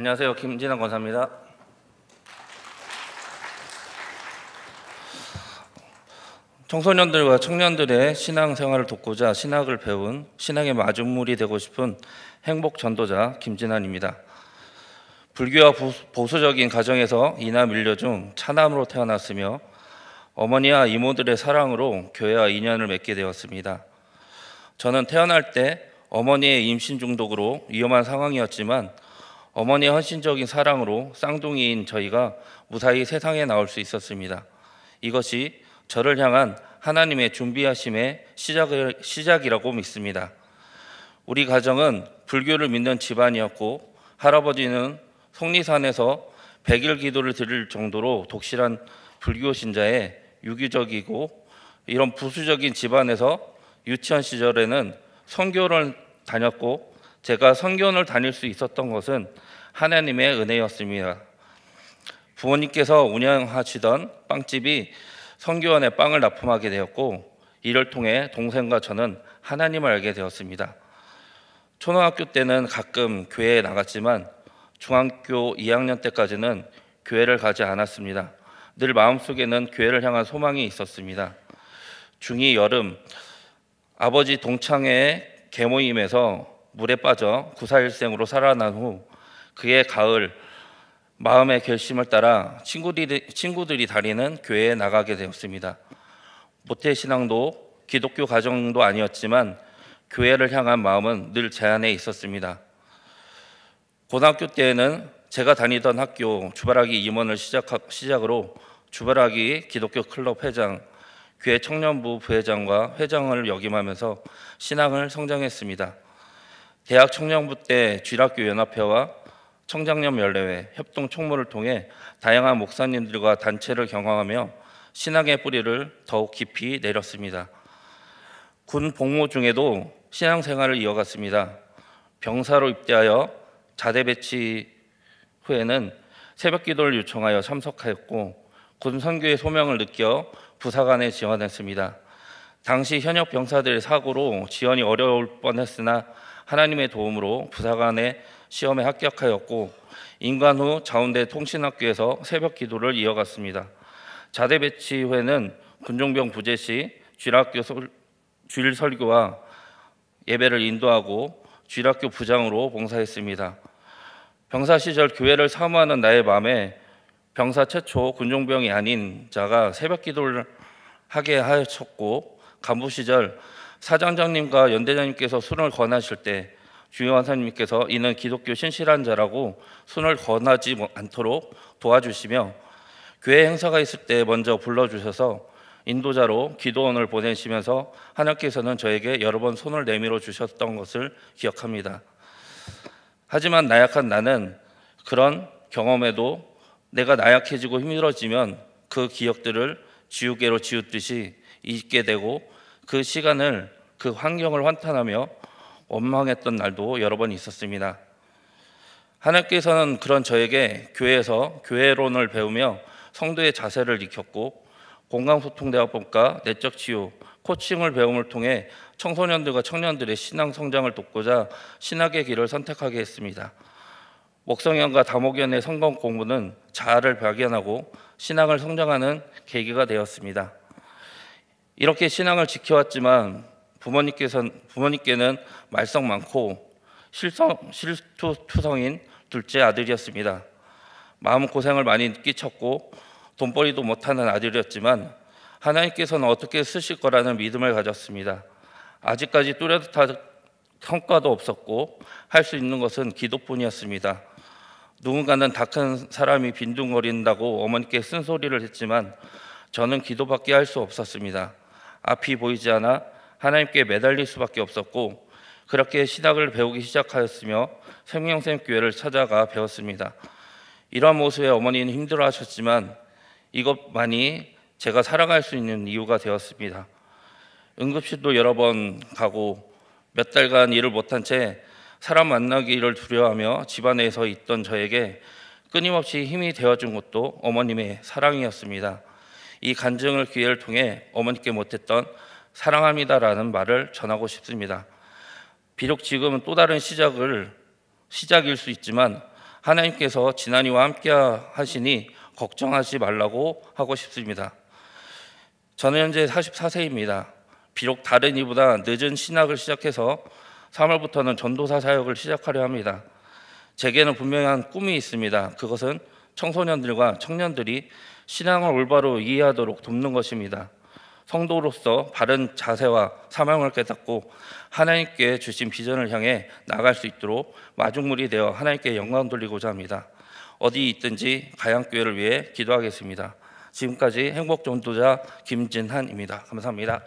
안녕하세요. 김진환 권사입니다. 청소년들과 청년들의 신앙생활을 돕고자 신학을 배운 신앙의 마중물이 되고 싶은 행복 전도자 김진환입니다. 불교와 보수적인 가정에서 이남 일녀 중 차남으로 태어났으며 어머니와 이모들의 사랑으로 교회와 인연을 맺게 되었습니다. 저는 태어날 때 어머니의 임신 중독으로 위험한 상황이었지만 어머니의 헌신적인 사랑으로 쌍둥이인 저희가 무사히 세상에 나올 수 있었습니다. 이것이 저를 향한 하나님의 준비하심의 시작이라고 믿습니다. 우리 가정은 불교를 믿는 집안이었고 할아버지는 속리산에서 100일 기도를 드릴 정도로 독실한 불교 신자에 유기적이고 이런 부수적인 집안에서 유치원 시절에는 선교를 다녔고 제가 선교원을 다닐 수 있었던 것은 하나님의 은혜였습니다. 부모님께서 운영하시던 빵집이 선교원에 빵을 납품하게 되었고 이를 통해 동생과 저는 하나님을 알게 되었습니다. 초등학교 때는 가끔 교회에 나갔지만 중학교 2학년 때까지는 교회를 가지 않았습니다. 늘 마음속에는 교회를 향한 소망이 있었습니다. 중2 여름 아버지 동창회의 계모임에서 물에 빠져 구사일생으로 살아난 후 그해 가을 마음의 결심을 따라 친구들이 다니는 교회에 나가게 되었습니다. 모태신앙도 기독교 가정도 아니었지만 교회를 향한 마음은 늘 제 안에 있었습니다. 고등학교 때에는 제가 다니던 학교 주바라기 임원을 시작으로 주바라기 기독교 클럽 회장, 교회 청년부 부회장과 회장을 역임하면서 신앙을 성장했습니다. 대학 청년부 때 쥐락교 연합회와 청장년 연례회, 협동 총무를 통해 다양한 목사님들과 단체를 경험하며 신앙의 뿌리를 더욱 깊이 내렸습니다. 군 복무 중에도 신앙생활을 이어갔습니다. 병사로 입대하여 자대 배치 후에는 새벽기도를 요청하여 참석하였고 군 선교의 소명을 느껴 부사관에 지원했습니다. 당시 현역 병사들의 사고로 지원이 어려울 뻔했으나 하나님의 도움으로 부사관의 시험에 합격하였고 인관 후 자운대 통신학교에서 새벽 기도를 이어갔습니다. 자대 배치 후에는 군종병 부재 시 쥐락교 주일 설교와 예배를 인도하고 쥐락교 부장으로 봉사했습니다. 병사 시절 교회를 사모하는 나의 마음에 병사 최초 군종병이 아닌 자가 새벽 기도를 하게 하셨고 간부 시절 사장장님과 연대장님께서 순을 권하실 때 주요한사님께서 이는 기독교 신실한 자라고 순을 권하지 않도록 도와주시며 교회 행사가 있을 때 먼저 불러주셔서 인도자로 기도원을 보내시면서 하나님께서는 저에게 여러 번 손을 내밀어 주셨던 것을 기억합니다. 하지만 나약한 나는 그런 경험에도 내가 나약해지고 힘들어지면 그 기억들을 지우개로 지우듯이 잊게 되고 그 시간을 그 환경을 환탄하며 원망했던 날도 여러 번 있었습니다. 하나님께서는 그런 저에게 교회에서 교회론을 배우며 성도의 자세를 익혔고 공강소통대화법과 내적치유, 코칭을 배움을 통해 청소년들과 청년들의 신앙 성장을 돕고자 신학의 길을 선택하게 했습니다. 목성연과 다목연의 성경 공부는 자아를 발견하고 신앙을 성장하는 계기가 되었습니다. 이렇게 신앙을 지켜왔지만 부모님께는 말썽 많고 실투투성인 둘째 아들이었습니다. 마음고생을 많이 끼쳤고 돈벌이도 못하는 아들이었지만 하나님께서는 어떻게 쓰실 거라는 믿음을 가졌습니다. 아직까지 뚜렷한 성과도 없었고 할 수 있는 것은 기도뿐이었습니다. 누군가는 다 큰 사람이 빈둥거린다고 어머니께 쓴소리를 했지만 저는 기도밖에 할 수 없었습니다. 앞이 보이지 않아 하나님께 매달릴 수밖에 없었고 그렇게 신학을 배우기 시작하였으며 생명샘교회를 찾아가 배웠습니다. 이러한 모습에 어머니는 힘들어하셨지만 이것만이 제가 살아갈 수 있는 이유가 되었습니다. 응급실도 여러 번 가고 몇 달간 일을 못한 채 사람 만나기를 두려워하며 집안에서 있던 저에게 끊임없이 힘이 되어준 것도 어머님의 사랑이었습니다. 이 간증을 기회를 통해 어머니께 못했던 사랑합니다라는 말을 전하고 싶습니다. 비록 지금은 또 다른 시작일 수 있지만 하나님께서 지난이와 함께 하시니 걱정하지 말라고 하고 싶습니다. 저는 현재 44세입니다. 비록 다른 이보다 늦은 신학을 시작해서 3월부터는 전도사 사역을 시작하려 합니다. 제게는 분명한 꿈이 있습니다. 그것은 청소년들과 청년들이 신앙을 올바로 이해하도록 돕는 것입니다. 성도로서 바른 자세와 사명을 깨닫고 하나님께 주신 비전을 향해 나아갈 수 있도록 마중물이 되어 하나님께 영광 돌리고자 합니다. 어디 있든지 가양교회를 위해 기도하겠습니다. 지금까지 행복전도자 김진한입니다. 감사합니다.